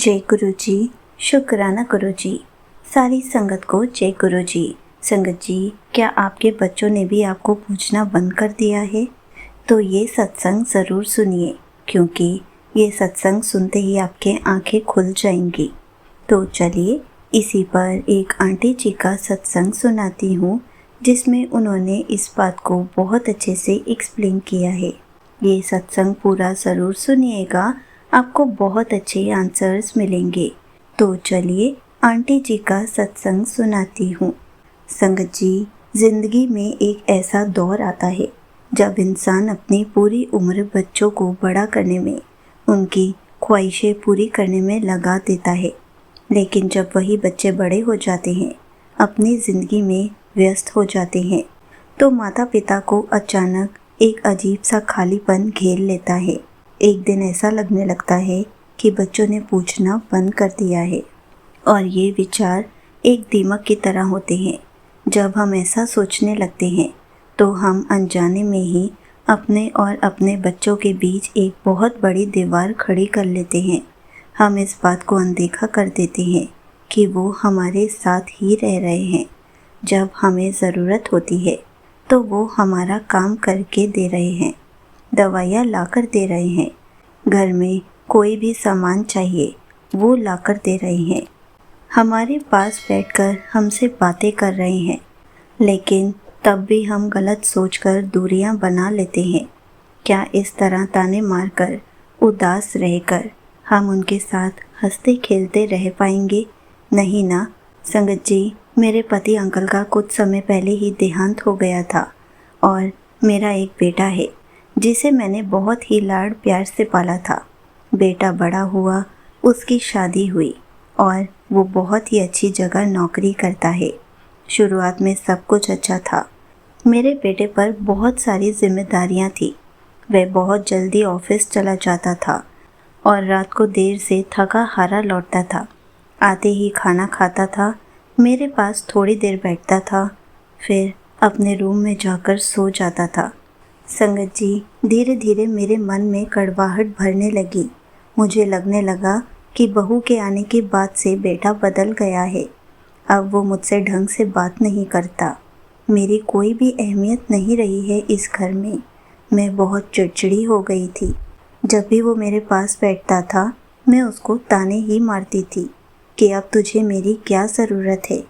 जय गुरु जी। शुक्राना गुरु जी। सारी संगत को जय गुरु जी। संगत जी, क्या आपके बच्चों ने भी आपको पूछना बंद कर दिया है? तो ये सत्संग ज़रूर सुनिए, क्योंकि ये सत्संग सुनते ही आपके आंखें खुल जाएंगी। तो चलिए इसी पर एक आंटी जी का सत्संग सुनाती हूँ, जिसमें उन्होंने इस बात को बहुत अच्छे से एक्सप्लेन किया है। ये सत्संग पूरा ज़रूर सुनिएगा, आपको बहुत अच्छे आंसर्स मिलेंगे। तो चलिए आंटी जी का सत्संग सुनाती हूँ। संगत जी, ज़िंदगी में एक ऐसा दौर आता है जब इंसान अपनी पूरी उम्र बच्चों को बड़ा करने में, उनकी ख्वाहिशें पूरी करने में लगा देता है। लेकिन जब वही बच्चे बड़े हो जाते हैं, अपनी ज़िंदगी में व्यस्त हो जाते हैं, तो माता पिता को अचानक एक अजीब सा खालीपन घेर लेता है। एक दिन ऐसा लगने लगता है कि बच्चों ने पूछना बंद कर दिया है। और ये विचार एक दीमक की तरह होते हैं। जब हम ऐसा सोचने लगते हैं तो हम अनजाने में ही अपने और अपने बच्चों के बीच एक बहुत बड़ी दीवार खड़ी कर लेते हैं। हम इस बात को अनदेखा कर देते हैं कि वो हमारे साथ ही रह रहे हैं। जब हमें ज़रूरत होती है तो वो हमारा काम करके दे रहे हैं, दवाइयाँ लाकर दे रहे हैं, घर में कोई भी सामान चाहिए वो लाकर दे रहे हैं, हमारे पास बैठकर हमसे बातें कर रहे हैं। लेकिन तब भी हम गलत सोचकर दूरियां बना लेते हैं। क्या इस तरह ताने मारकर, उदास रहकर हम उनके साथ हंसते खेलते रह पाएंगे? नहीं ना। संगत जी, मेरे पति अंकल का कुछ समय पहले ही देहांत हो गया था और मेरा एक बेटा है जिसे मैंने बहुत ही लाड़ प्यार से पाला था। बेटा बड़ा हुआ, उसकी शादी हुई और वो बहुत ही अच्छी जगह नौकरी करता है। शुरुआत में सब कुछ अच्छा था। मेरे बेटे पर बहुत सारी जिम्मेदारियां थी। वह बहुत जल्दी ऑफिस चला जाता था और रात को देर से थका हारा लौटता था। आते ही खाना खाता था, मेरे पास थोड़ी देर बैठता था, फिर अपने रूम में जाकर सो जाता था। संगत जी, धीरे धीरे मेरे मन में कड़वाहट भरने लगी। मुझे लगने लगा कि बहू के आने के बाद से बेटा बदल गया है। अब वो मुझसे ढंग से बात नहीं करता। मेरी कोई भी अहमियत नहीं रही है इस घर में। मैं बहुत चिड़चिड़ी हो गई थी। जब भी वो मेरे पास बैठता था, मैं उसको ताने ही मारती थी कि अब तुझे मेरी क्या ज़रूरत है।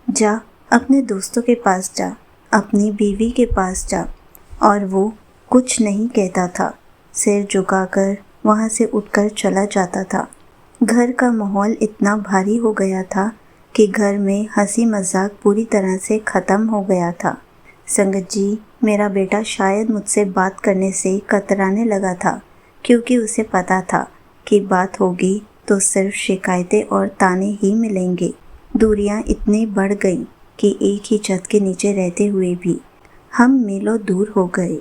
जा, अपने दोस्तों के पास जा, अपनी बीवी के पास जा। और वो कुछ नहीं कहता था, सिर झुकाकर वहाँ से उठकर चला जाता था। घर का माहौल इतना भारी हो गया था कि घर में हंसी मजाक पूरी तरह से ख़त्म हो गया था। संगत जी, मेरा बेटा शायद मुझसे बात करने से कतराने लगा था, क्योंकि उसे पता था कि बात होगी तो सिर्फ शिकायतें और ताने ही मिलेंगे। दूरियां इतनी बढ़ गई कि एक ही छत के नीचे रहते हुए भी हम मीलों दूर हो गए।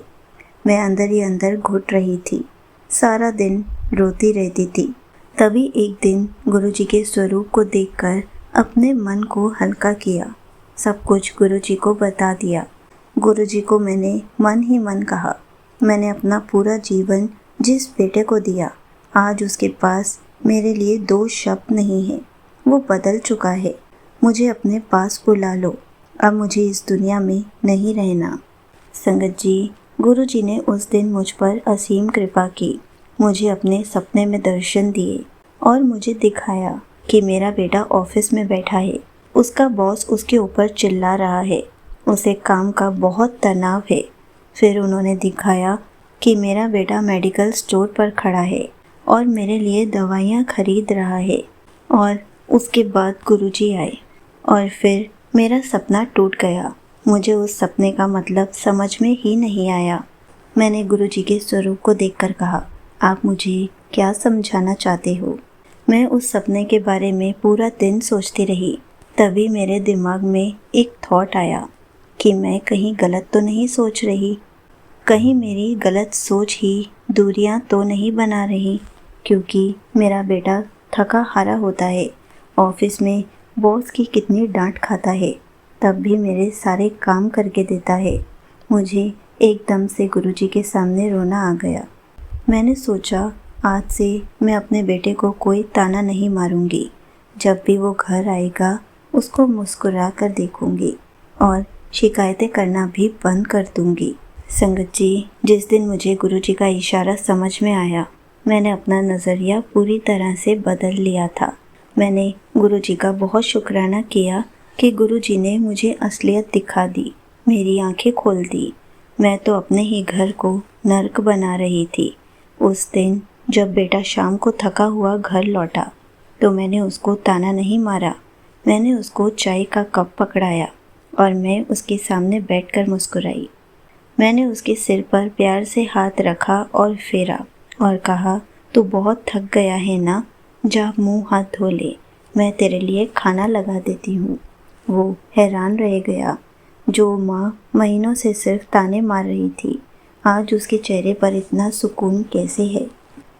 मैं अंदर ही अंदर घुट रही थी, सारा दिन रोती रहती थी। तभी एक दिन गुरुजी के स्वरूप को देखकर अपने मन को हल्का किया। सब कुछ गुरुजी को बता दिया। गुरुजी को मैंने मन ही मन कहा, मैंने अपना पूरा जीवन जिस बेटे को दिया, आज उसके पास मेरे लिए दो शब्द नहीं है। वो बदल चुका है। मुझे अपने पास बुला लो। अब मुझे इस दुनिया में नहीं रहना। संगत जी, गुरुजी ने उस दिन मुझ पर असीम कृपा की। मुझे अपने सपने में दर्शन दिए और मुझे दिखाया कि मेरा बेटा ऑफिस में बैठा है। उसका बॉस उसके ऊपर चिल्ला रहा है, उसे काम का बहुत तनाव है। फिर उन्होंने दिखाया कि मेरा बेटा मेडिकल स्टोर पर खड़ा है और मेरे लिए दवाइयाँ खरीद रहा है। और उसके बाद गुरुजी आए और फिर मेरा सपना टूट गया। मुझे उस सपने का मतलब समझ में ही नहीं आया। मैंने गुरुजी के स्वरूप को देखकर कहा, आप मुझे क्या समझाना चाहते हो? मैं उस सपने के बारे में पूरा दिन सोचती रही। तभी मेरे दिमाग में एक थॉट आया कि मैं कहीं गलत तो नहीं सोच रही, कहीं मेरी गलत सोच ही दूरियां तो नहीं बना रही। क्योंकि मेरा बेटा थका हारा होता है, ऑफिस में बॉस की कितनी डांट खाता है, तब भी मेरे सारे काम करके देता है। मुझे एकदम से गुरुजी के सामने रोना आ गया। मैंने सोचा आज से मैं अपने बेटे को कोई ताना नहीं मारूंगी। जब भी वो घर आएगा उसको मुस्कुरा कर देखूंगी और शिकायतें करना भी बंद कर दूंगी। संगत जी, जिस दिन मुझे गुरुजी का इशारा समझ में आया, मैंने अपना नज़रिया पूरी तरह से बदल लिया था। मैंने गुरुजी का बहुत शुक्राना किया कि गुरुजी ने मुझे असलियत दिखा दी, मेरी आंखें खोल दी। मैं तो अपने ही घर को नर्क बना रही थी। उस दिन जब बेटा शाम को थका हुआ घर लौटा तो मैंने उसको ताना नहीं मारा। मैंने उसको चाय का कप पकड़ाया और मैं उसके सामने बैठकर मुस्कुराई। मैंने उसके सिर पर प्यार से हाथ रखा और फेरा और कहा, तू बहुत थक गया है ना, जा मुंह हाथ धो ले, मैं तेरे लिए खाना लगा देती हूँ। वो हैरान रह गया। जो माँ महीनों से सिर्फ ताने मार रही थी, आज उसके चेहरे पर इतना सुकून कैसे है।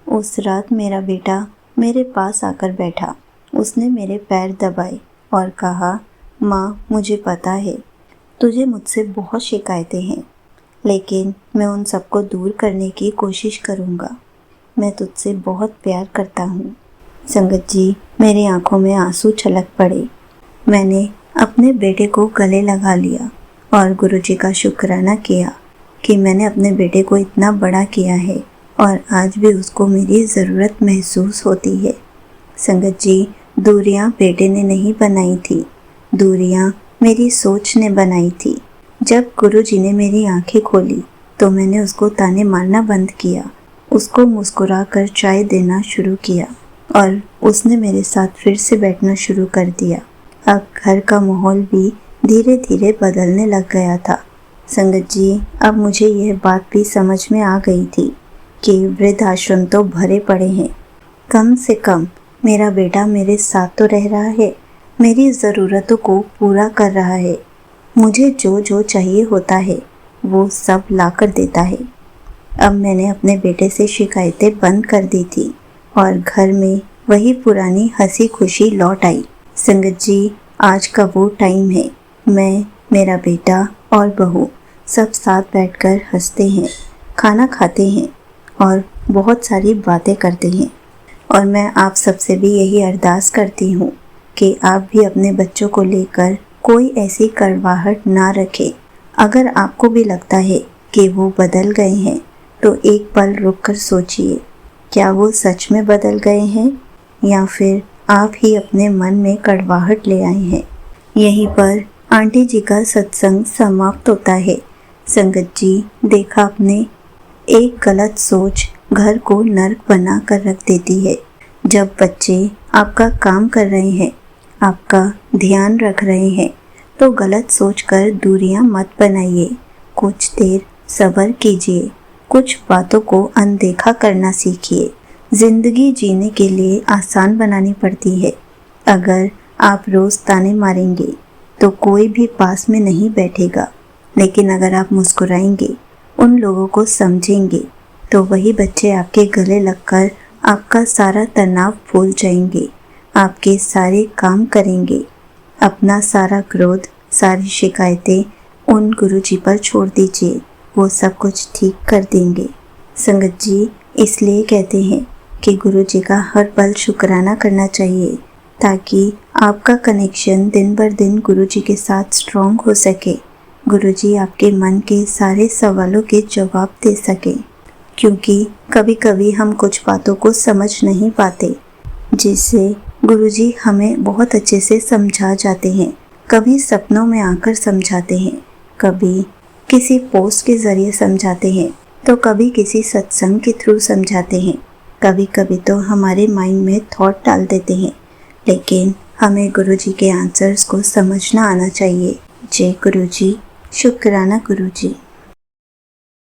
उस रात मेरा बेटा मेरे पास आकर बैठा। उसने मेरे पैर दबाए और कहा, माँ मुझे पता है तुझे मुझसे बहुत शिकायतें हैं, लेकिन मैं उन सबको दूर करने की कोशिश करूँगा। मैं तुझसे बहुत प्यार करता हूँ। संगत जी, मेरी आंखों में आंसू छलक पड़े। मैंने अपने बेटे को गले लगा लिया और गुरुजी का शुक्राना किया कि मैंने अपने बेटे को इतना बड़ा किया है और आज भी उसको मेरी ज़रूरत महसूस होती है। संगत जी, दूरियां बेटे ने नहीं बनाई थी, दूरियां मेरी सोच ने बनाई थी। जब गुरुजी ने मेरी आंखें खोली तो मैंने उसको ताने मारना बंद किया, उसको मुस्कुरा कर चाय देना शुरू किया और उसने मेरे साथ फिर से बैठना शुरू कर दिया। अब घर का माहौल भी धीरे धीरे बदलने लग गया था। संगत जी, अब मुझे यह बात भी समझ में आ गई थी कि वृद्धाश्रम तो भरे पड़े हैं। कम से कम मेरा बेटा मेरे साथ तो रह रहा है, मेरी ज़रूरतों को पूरा कर रहा है। मुझे जो जो चाहिए होता है वो सब ला कर देता है। अब मैंने अपने बेटे से शिकायतें बंद कर दी थी और घर में वही पुरानी हंसी खुशी लौट आई। संगत जी, आज का वो टाइम है, मैं, मेरा बेटा और बहू सब साथ बैठकर हंसते हैं, खाना खाते हैं और बहुत सारी बातें करते हैं। और मैं आप सबसे भी यही अरदास करती हूँ कि आप भी अपने बच्चों को लेकर कोई ऐसी कड़वाहट ना रखें। अगर आपको भी लगता है कि वो बदल गए हैं तो एक पल रुक कर सोचिए, क्या वो सच में बदल गए हैं या फिर आप ही अपने मन में कड़वाहट ले आए हैं। यहीं पर आंटी जी का सत्संग समाप्त होता है। संगत जी, देखा आपने, एक गलत सोच घर को नर्क बना कर रख देती है। जब बच्चे आपका काम कर रहे हैं, आपका ध्यान रख रहे हैं, तो गलत सोचकर दूरियां मत बनाइए। कुछ देर सब्र कीजिए, कुछ बातों को अनदेखा करना सीखिए। ज़िंदगी जीने के लिए आसान बनानी पड़ती है। अगर आप रोज़ ताने मारेंगे तो कोई भी पास में नहीं बैठेगा, लेकिन अगर आप मुस्कुराएंगे, उन लोगों को समझेंगे, तो वही बच्चे आपके गले लगकर आपका सारा तनाव भूल जाएंगे, आपके सारे काम करेंगे। अपना सारा क्रोध, सारी शिकायतें उन गुरुजी पर छोड़ दीजिए, वो सब कुछ ठीक कर देंगे। संगत जी, इसलिए कहते हैं कि गुरुजी का हर पल शुक्राना करना चाहिए ताकि आपका कनेक्शन दिन बर दिन गुरुजी के साथ स्ट्रॉन्ग हो सके। गुरुजी आपके मन के सारे सवालों के जवाब दे सके, क्योंकि कभी कभी हम कुछ बातों को समझ नहीं पाते, जिससे गुरुजी हमें बहुत अच्छे से समझा जाते हैं। कभी सपनों में आकर समझाते हैं, कभी किसी पोस्ट के ज़रिए समझाते हैं, तो कभी किसी सत्संग के थ्रू समझाते हैं, कभी कभी तो हमारे माइंड में थॉट डाल देते हैं। लेकिन हमें गुरुजी के आंसर्स को समझना आना चाहिए। जय गुरुजी, शुक्राना गुरुजी।